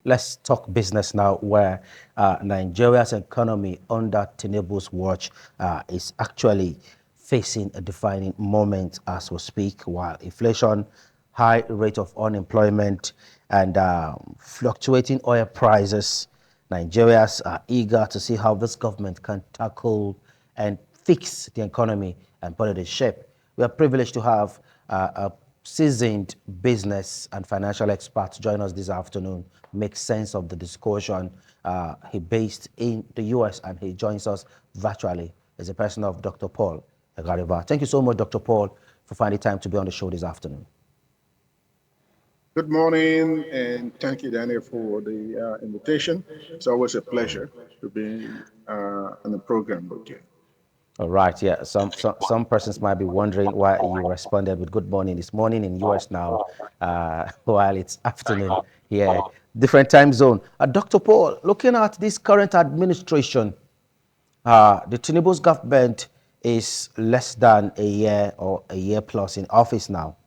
Let's talk business now, where Nigeria's economy under Tinubu's watch is actually facing a defining moment as we speak, while inflation, high rate of unemployment, and fluctuating oil prices. Nigerians are eager to see how this government can tackle and fix the economy and put it in shape. We are privileged to have a seasoned business and financial expert join us this afternoon, make sense of the discussion. He based in the US and he joins us virtually as a person of Dr. Paul Egariba. Thank you so much, Dr. Paul, for finding time to be on the show this afternoon. Good morning, and thank you, Daniel, for the invitation. It's always a pleasure to be on the program with you. All right, yeah. Some persons might be wondering why you responded with good morning. It's morning in US now, while it's afternoon here. Different time zone. Dr. Paul, looking at this current administration, the Tinubu's government is less than a year or a year plus in office now.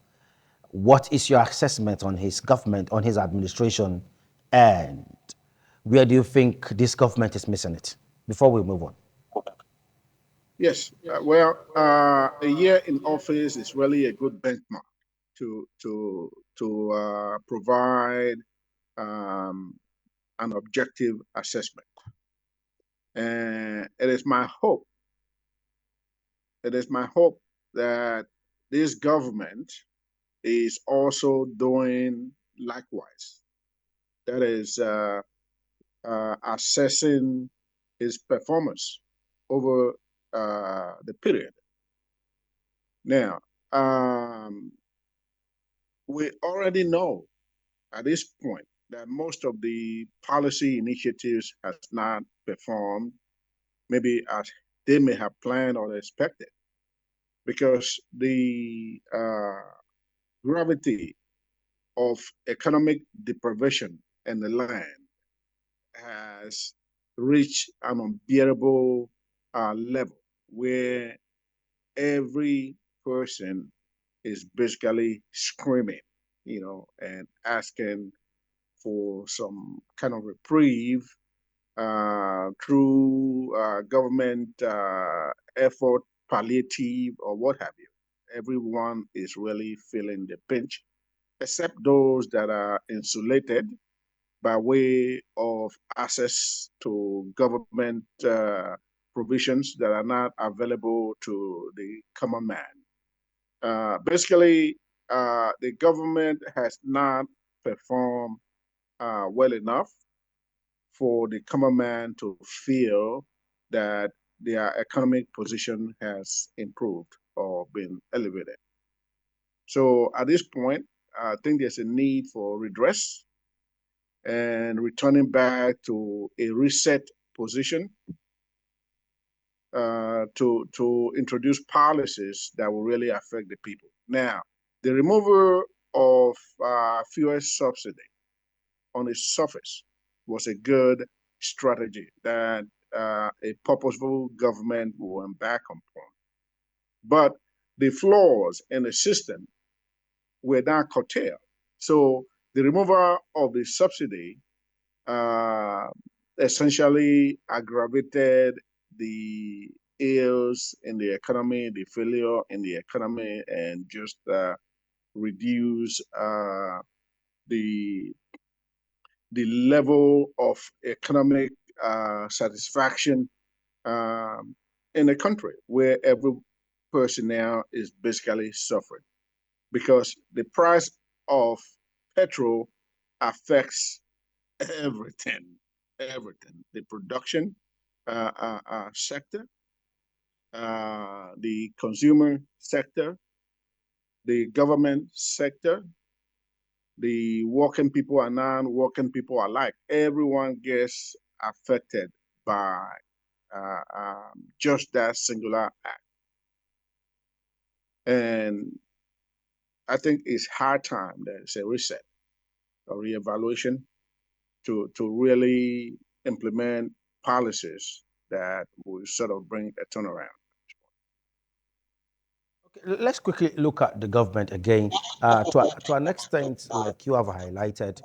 What is your assessment on his government, on his administration, and where do you think this government is missing it? Before we move on. Yes, a year in office is really a good benchmark to provide um, an objective assessment. And it is my hope that this government is also doing likewise. That is assessing his performance over the period. Now, um, we already know at this point that most of the policy initiatives has not performed maybe as they may have planned or expected because the gravity of economic deprivation in the land has reached an unbearable level where every person is basically screaming, and asking for some kind of reprieve through government effort, palliative, or what have you. Everyone is really feeling the pinch, except those that are insulated by way of access to government provisions that are not available to the common man. Basically, the government has not performed well enough for the common man to feel that their economic position has improved or been elevated. So at this point, I think there's a need for redress and returning back to a reset position to introduce policies that will really affect the people. Now, the removal of fuel subsidy on its surface was a good strategy that a purposeful government will embark upon. But the flaws in the system were not curtailed. So the removal of the subsidy uh, essentially aggravated the ills in the economy, the failure in the economy, and just reduce the the level of economic satisfaction um, in the country, where every person now is basically suffering because the price of petrol affects everything, everything. The production sector, the consumer sector, the government sector, the working people and non-working people alike. Everyone gets affected by just that singular act. And I think it's high time there's a reset, a reevaluation to really implement policies that will sort of bring a turnaround. Okay, let's quickly look at the government again. To an extent, like you have highlighted,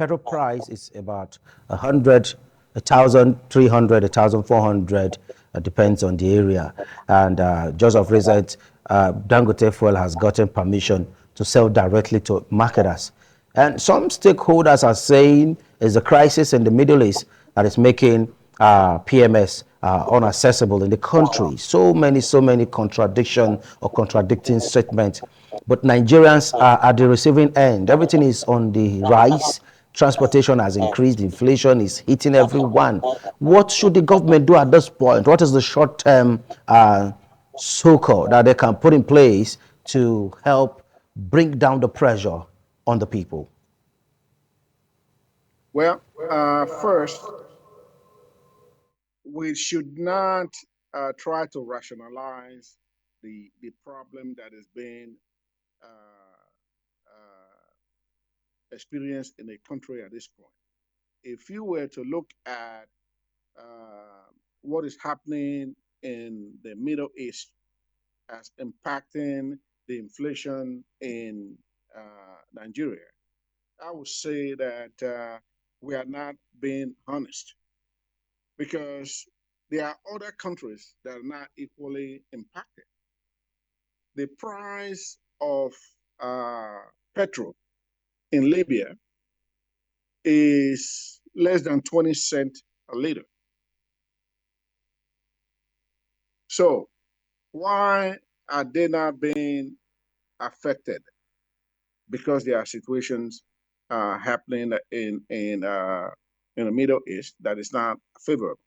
petrol price is about 100, 1,300, 1,400, depends on the area. And just of recent, Dangote Fuel has gotten permission to sell directly to marketers. And some stakeholders are saying it's a crisis in the Middle East that is making PMS unaccessible in the country. So many contradiction or contradicting statements. But Nigerians are at the receiving end. Everything is on the rise. Transportation has increased. Inflation is hitting everyone. What should the government do at this point? What is the short-term so-called that they can put in place to help bring down the pressure on the people? Well, first, we should not try to rationalize the problem that is being uh, experienced in a country at this point. If you were to look at what is happening in the Middle East as impacting the inflation in Nigeria, I would say that we are not being honest because there are other countries that are not equally impacted. The price of uh, petrol in Libya is less than 20 cents a liter. So why are they not being affected? Because there are situations happening in the Middle East that is not favorable.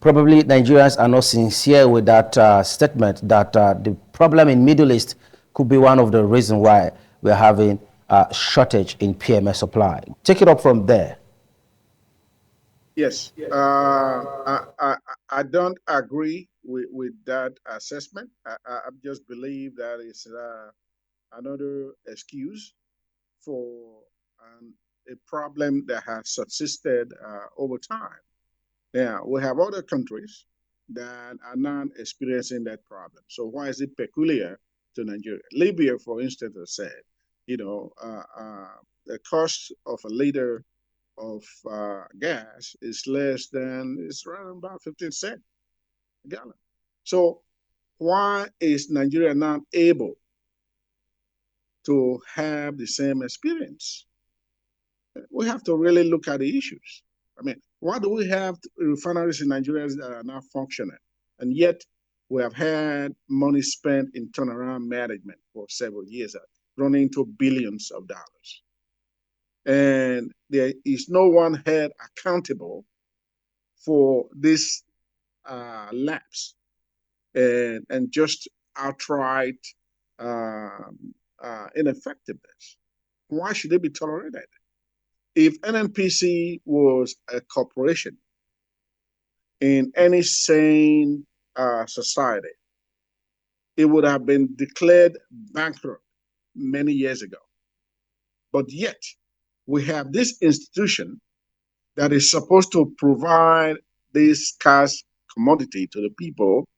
Probably Nigerians are not sincere with that statement that the problem in Middle East could be one of the reasons why we're having a shortage in PMS supply. Take it up from there. Yes, I don't agree with that assessment. I just believe that it's another excuse for a problem that has subsisted over time. Now, we have other countries that are not experiencing that problem. So why is it peculiar to Nigeria? Libya, for instance, has said, you know, the cost of a liter of gas is less than, it's around about 15 cents a gallon. So why is Nigeria not able to have the same experience? We have to really look at the issues. I mean, why do we have refineries in Nigeria that are not functioning? And yet we have had money spent in turnaround management for several years, running into billions of dollars. And there is no one held accountable for this lapse and just outright ineffectiveness. Why should it be tolerated? If NNPC was a corporation in any sane society, it would have been declared bankrupt many years ago. But yet, we have this institution that is supposed to provide this scarce commodity to the people,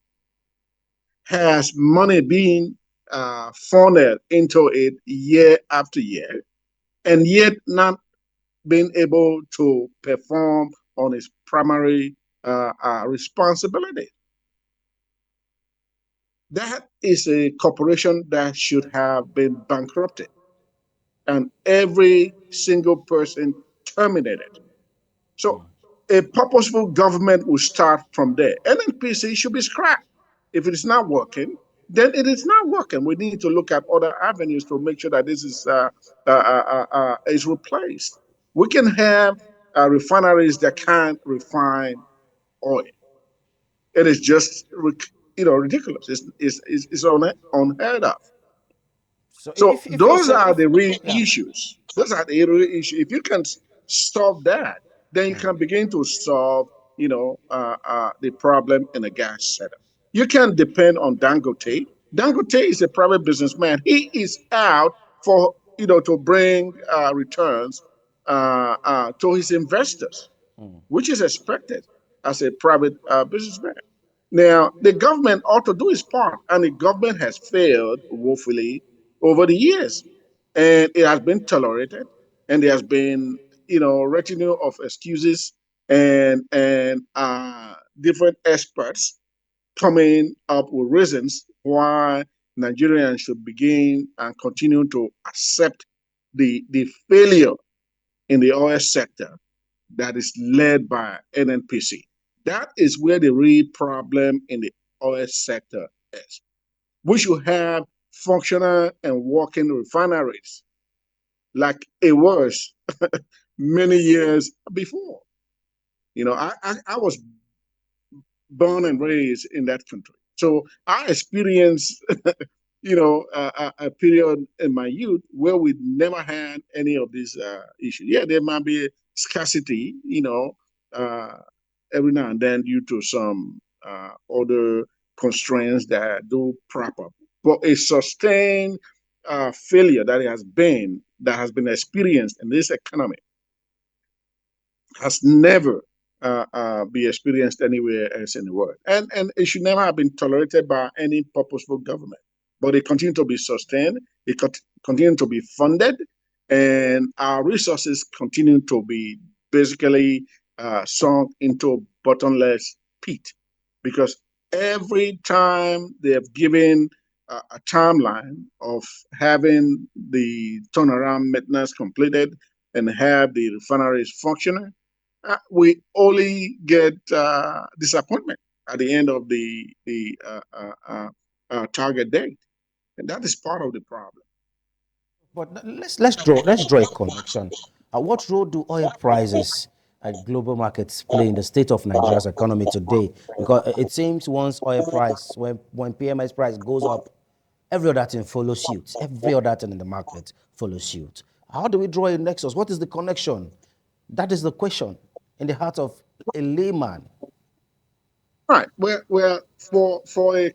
has money being funneled into it year after year, and yet not being able to perform on its primary responsibility. That is a corporation that should have been bankrupted and every single person terminated. So a purposeful government will start from there. NNPC should be scrapped. If it is not working, then it is not working. We need to look at other avenues to make sure that this is replaced. We can have refineries that can't refine oil. It is just ridiculous. It's unheard of. So So if you're those saying, are if the real yeah, issues. Those are the real issues. If you can solve that, then you can begin to solve, the problem in the gas setup. You can depend on Dangote. Dangote is a private businessman. He is out for to bring returns to his investors, which is expected as a private businessman. Now, the government ought to do its part, and the government has failed woefully over the years. And it has been tolerated, and there has been retinue of excuses and different experts coming up with reasons why Nigerians should begin and continue to accept the failure in the oil sector that is led by NNPC. That is where the real problem in the oil sector is. We should have functional and working refineries like it was many years before. I was born and raised in that country. So I experienced, a period in my youth where we never had any of these issues. Yeah, there might be scarcity, uh, every now and then due to some other constraints that do prop up. But a sustained failure that has been experienced in this economy has never be experienced anywhere else in the world. And it should never have been tolerated by any purposeful government. But it continued to be sustained, it continued to be funded, and our resources continue to be basically sunk into a bottomless pit. Because every time they have given a timeline of having the turnaround maintenance completed and have the refineries functioning, we only get disappointment at the end of the target date, and that is part of the problem. But let's draw a connection. What role do oil prices and global markets play in the state of Nigeria's economy today? Because it seems once oil price, when PMI's price goes up, every other thing follows suit. Every other thing in the market follows suit. How do we draw a nexus? What is the connection? That is the question in the heart of a layman. Right. Well, for a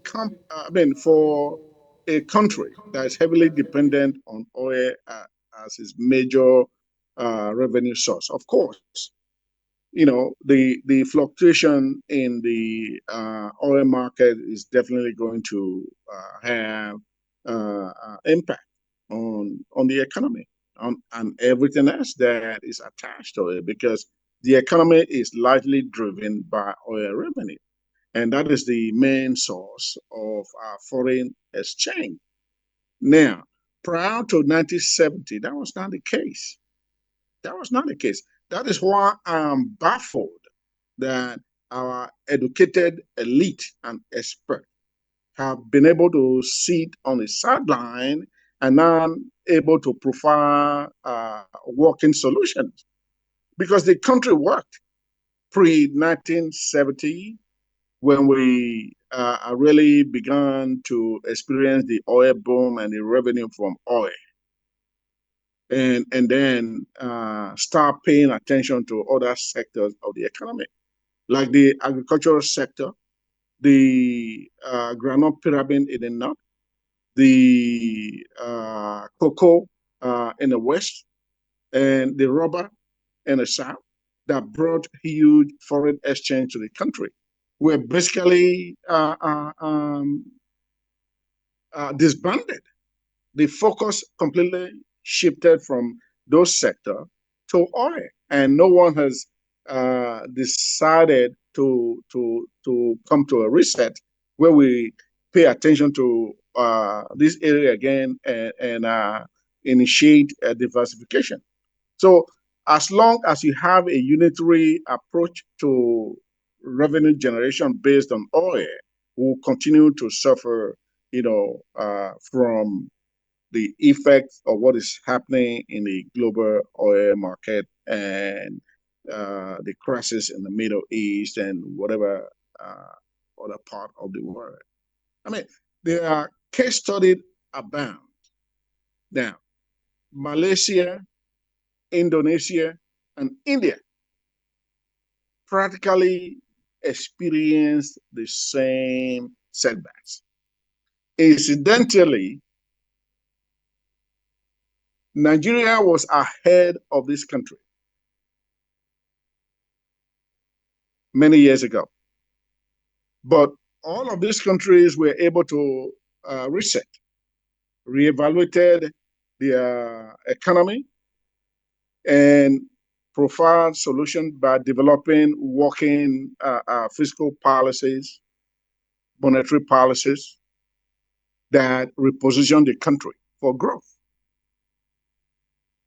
country that is heavily dependent on oil as its major revenue source, of course, the fluctuation in the oil market is definitely going to have impact on the economy and everything else that is attached to it, because the economy is largely driven by oil revenue, and that is the main source of our foreign exchange. Now, prior to 1970, that was not the case. That was not the case. That is why I'm baffled that our educated elite and experts have been able to sit on the sideline and now able to provide working solutions, because the country worked pre 1970 when we really began to experience the oil boom and the revenue from oil, and then start paying attention to other sectors of the economy, like the agricultural sector, the groundnut pyramid in the north, the cocoa in the west, and the rubber in the south, that brought huge foreign exchange to the country. We're basically disbanded. The focus completely shifted from those sectors to oil, and no one has decided to come to a reset where we pay attention to this area again and initiate a diversification. So as long as you have a unitary approach to revenue generation based on oil, we'll continue to suffer, from the effects of what is happening in the global oil market and the crisis in the Middle East and whatever other part of the world. I mean, there are case studies abound. Now, Malaysia, Indonesia, and India practically experienced the same setbacks. Incidentally, Nigeria was ahead of this country many years ago. But all of these countries were able to reset, reevaluated their economy, and provide solutions by developing working fiscal policies, monetary policies that reposition the country for growth.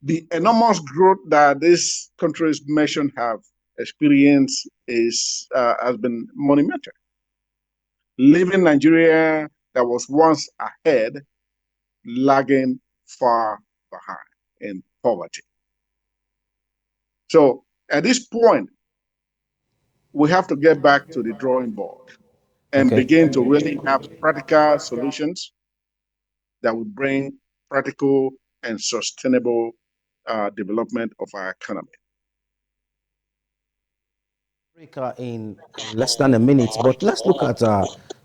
The enormous growth that these countries mentioned have experienced is has been monumental, leaving Nigeria that was once ahead lagging far behind in poverty. So at this point, we have to get back to the drawing board and Okay. begin to really have practical solutions that will bring practical and sustainable development of our economy. Africa in less than a minute, but let's look at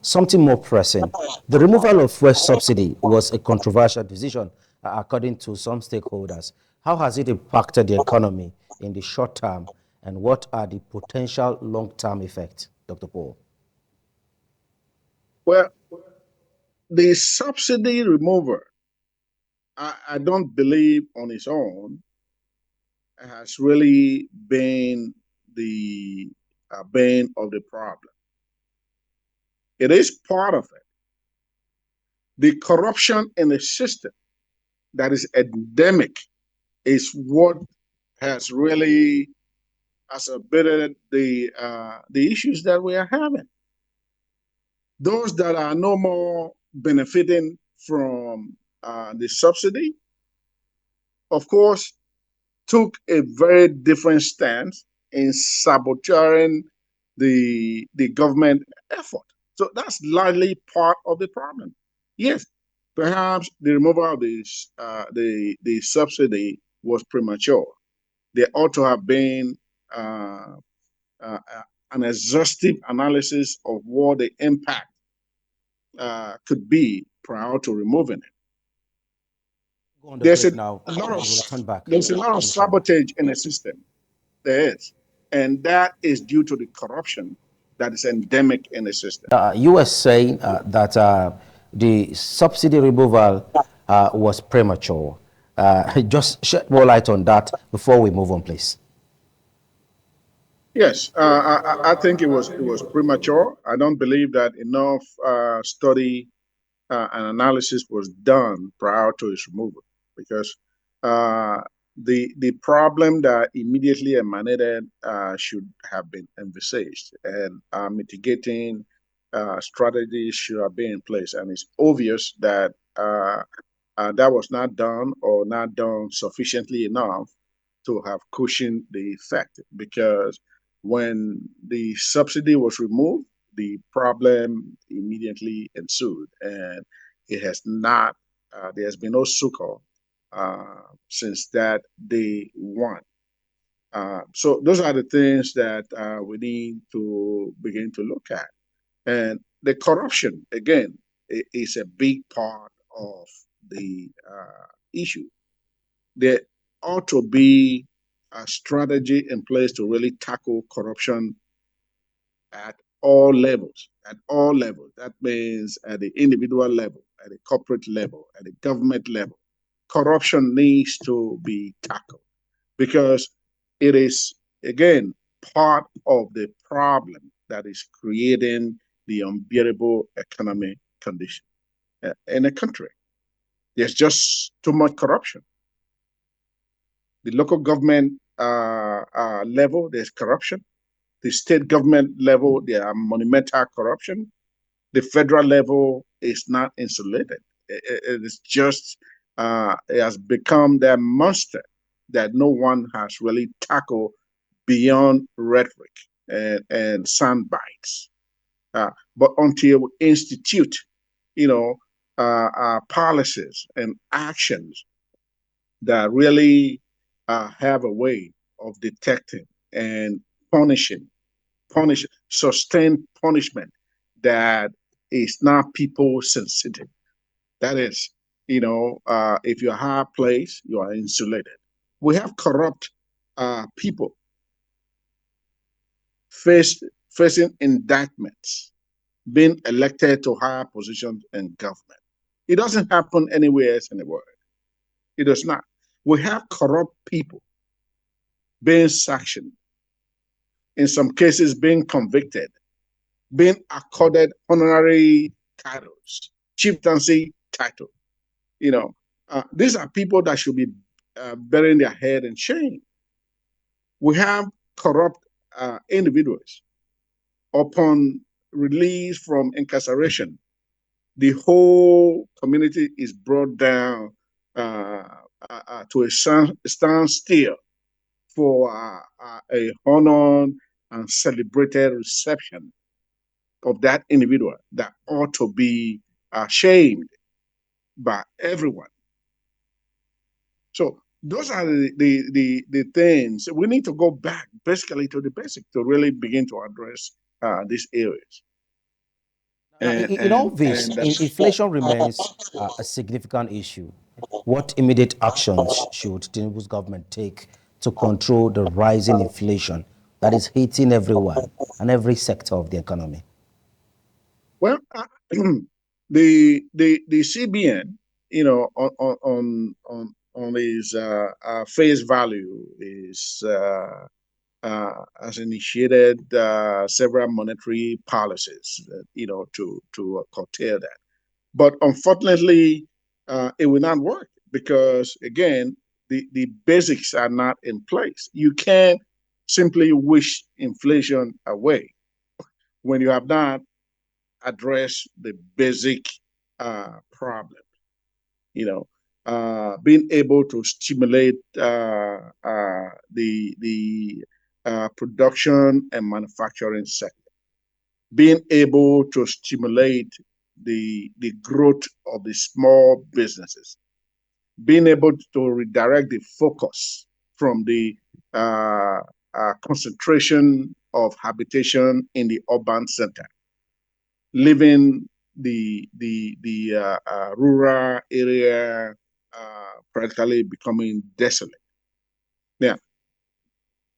something more pressing. The removal of fuel subsidy was a controversial decision, according to some stakeholders. How has it impacted the economy in the short term, and what are the potential long-term effects, Dr. Paul? Well, the subsidy remover, I don't believe on its own has really been the bane of the problem. It is part of it. The corruption in the system that is endemic is what has really exacerbated the issues that we are having. Those that are no more benefiting from the subsidy, of course, took a very different stance in sabotaging the government effort. So that's largely part of the problem. Yes, perhaps the removal of the subsidy was premature. There ought to have been uh, uh, an exhaustive analysis of what the impact could be prior to removing it. Go on the There's a break now, lot of and we'll return back there's a lot of in a few minutes. sabotage in the system. There is, and that is due to the corruption that is endemic in the system. You were saying that the subsidy removal was premature. Just shed more light on that before we move on, please. Yes, I think it was premature. I don't believe that enough study and analysis was done prior to its removal because uh, the problem that immediately emanated should have been envisaged and mitigating strategies should have been in place. And it's obvious that that was not done or not done sufficiently enough to have cushioned the effect because when the subsidy was removed, the problem immediately ensued, and it has not. There has been no succor since that day one. So those are the things that we need to begin to look at, and the corruption again is a big part of the issue. There ought to be a strategy in place to really tackle corruption at all levels. At all levels. That means at the individual level, at the corporate level, at the government level. Corruption needs to be tackled because it is, again, part of the problem that is creating the unbearable economic condition in a country. There's just too much corruption. The local government level, there's corruption. The state government level, there are monumental corruption. The federal level is not insulated. It is just, it has become that monster that no one has really tackled beyond rhetoric and sound bites. But until we institute, you know, policies and actions that really have a way of detecting and punishing, sustain punishment that is not people sensitive. That is, if you're high place, you are insulated. We have corrupt people face, facing indictments, being elected to higher positions in government. It doesn't happen anywhere else in the world. It does not. We have corrupt people being sanctioned, in some cases being convicted, being accorded honorary titles, chieftaincy title. You know, these are people that should be burying their head in shame. We have corrupt individuals. Upon release from incarceration, the whole community is brought down uh, to a standstill for a honored and celebrated reception of that individual that ought to be shamed by everyone. So those are the things we need to go back basically to the basic to really begin to address these areas. Now, And in all and this, and inflation remains a significant issue. What immediate actions should Tinubu's government take to control the rising inflation that is hitting everyone and every sector of the economy? well, the CBN, on his face value is has initiated several monetary policies, to curtail that. But unfortunately, it will not work because again, the basics are not in place. You can't simply wish inflation away when you have not addressed the basic problem. Being able to stimulate the production and manufacturing sector, being able to stimulate the growth of the small businesses, being able to redirect the focus from the concentration of habitation in the urban center, leaving the rural area practically becoming desolate. Now,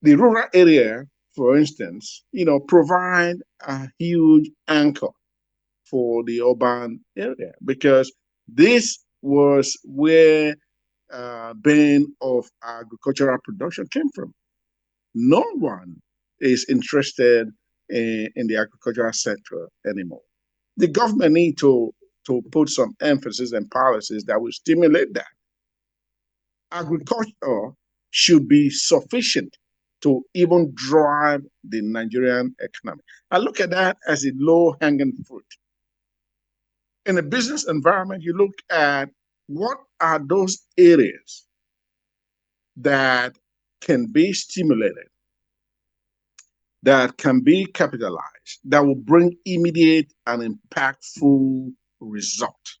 the rural area, for instance, provide a huge anchor for the urban area because this was where bane of agricultural production came from. No one is interested in the agricultural sector anymore. The government need to put some emphasis and policies that will stimulate that. Agriculture should be sufficient to even drive the Nigerian economy. I look at that as a low hanging fruit. In a business environment, you look at what are those areas that can be stimulated, that can be capitalized, that will bring immediate and impactful result.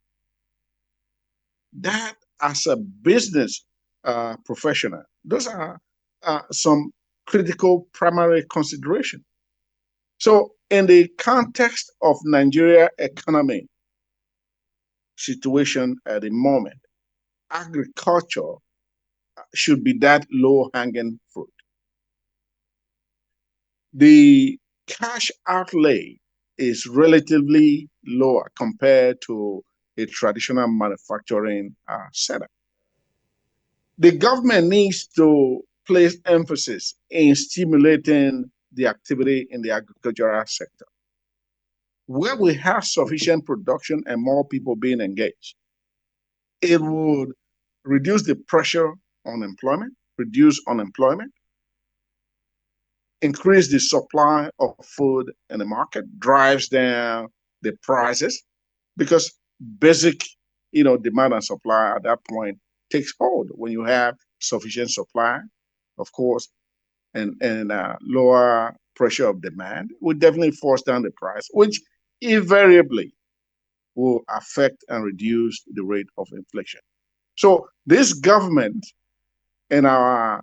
That, as a business professional, those are some critical primary consideration. So, in the context of Nigeria economy situation at the moment, agriculture should be that low hanging fruit. The cash outlay is relatively lower compared to a traditional manufacturing setup. The government needs to place emphasis in stimulating the activity in the agricultural sector. Where we have sufficient production and more people being engaged, it would reduce the pressure on employment, reduce unemployment, increase the supply of food in the market, drives down the prices because basic, demand and supply at that point takes hold when you have sufficient supply, of course, and lower pressure of demand will definitely force down the price, which invariably will affect and reduce the rate of inflation. So this government and our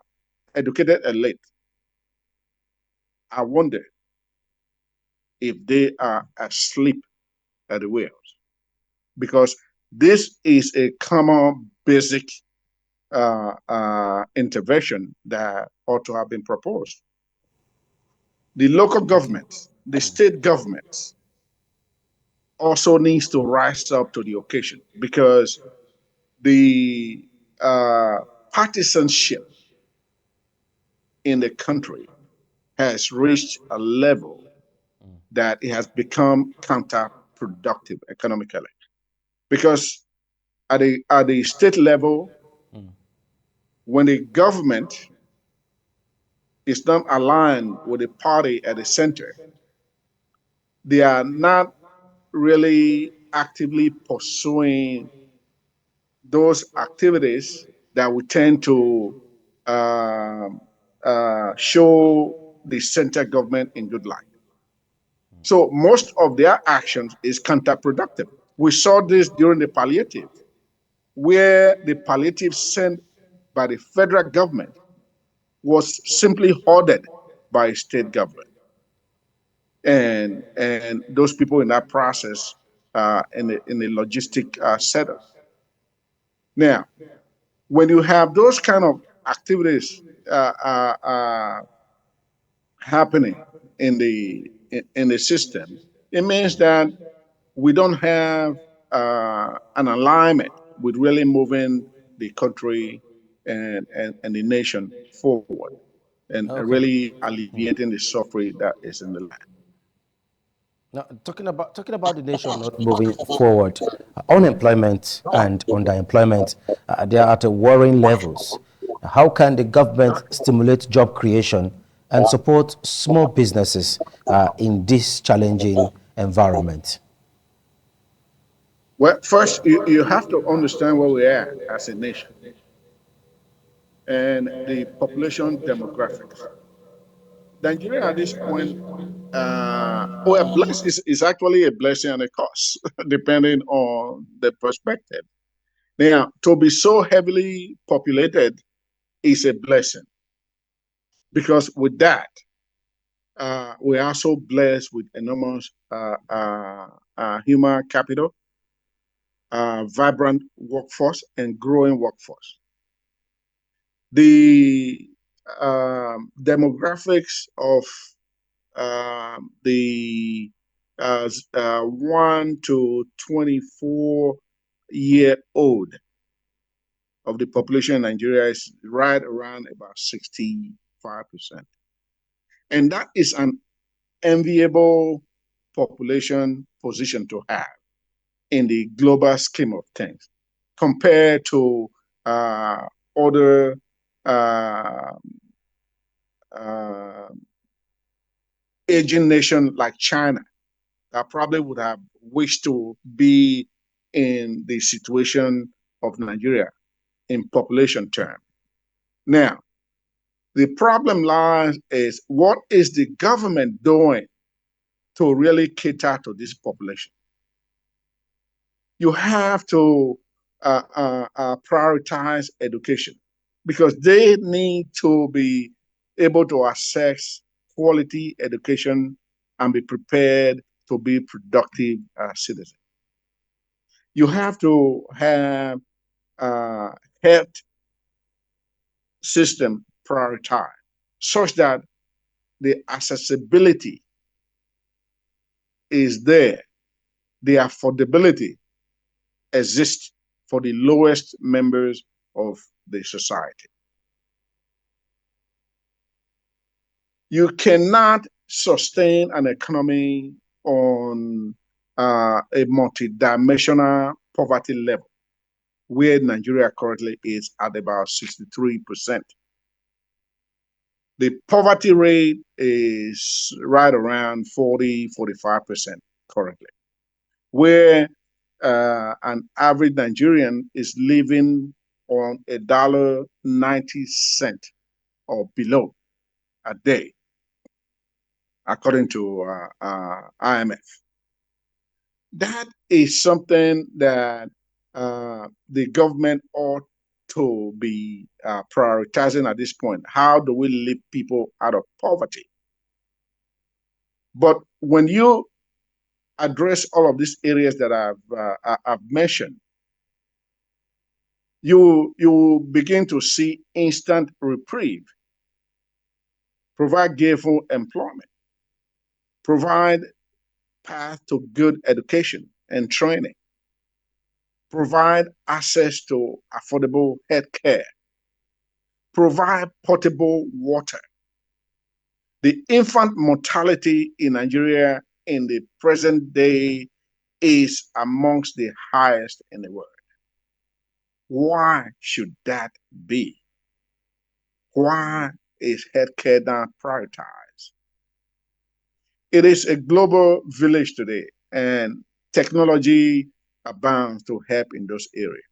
educated elite, I wonder if they are asleep at the wheels because this is a common basic intervention that ought to have been proposed. The local governments, the state governments also needs to rise up to the occasion because the partisanship in the country has reached a level that it has become counterproductive economically. Because at the state level, when the government is not aligned with the party at the center, they are not really actively pursuing those activities that would tend to um, show the center government in good light. So most of their actions is counterproductive. We saw this during the palliative, where the palliative sent by the federal government was simply hoarded by state government, and those people in that process in the logistic setup. Now, when you have those kind of activities uh, uh, uh, happening in the system, it means that we don't have an alignment with really moving the country and the nation forward and Okay. really alleviating the suffering that is in the land. Now, talking about the nation not moving forward, unemployment and underemployment, they are at a worrying levels. How can the government stimulate job creation and support small businesses in this challenging environment? Well, first, you have to understand where we are as a nation and the population demographics. Nigeria at this point, well, blessed is actually a blessing and a curse, depending on the perspective. Now, to be so heavily populated is a blessing because with that, we are so blessed with enormous human capital, vibrant workforce, and growing workforce. The demographics of the 1 to 24-year-old of the population in Nigeria is right around about 65%. And that is an enviable population position to have in the global scheme of things compared to uh, other uh, uh, aging nations like China that probably would have wished to be in the situation of Nigeria in population terms. Now, the problem lies is what is the government doing to really cater to this population? You have to prioritize education because they need to be able to access quality education and be prepared to be productive citizens. You have to have health system prioritized such that the accessibility is there, the affordability exists for the lowest members of the society. You cannot sustain an economy on a multidimensional poverty level, where Nigeria currently is at about 63%. The poverty rate is right around 40-45% currently, where an average Nigerian is living on $1.90 or below a day, according to IMF. That is something that the government ought to be prioritizing at this point. How do we lift people out of poverty? But when you address all of these areas that I've mentioned, you begin to see instant reprieve, provide gainful employment, provide path to good education and training, provide access to affordable health care, provide potable water. The infant mortality in Nigeria in the present day is amongst the highest in the world. Why should that be? Why is healthcare not prioritized? It is a global village today, and technology abounds to help in those areas.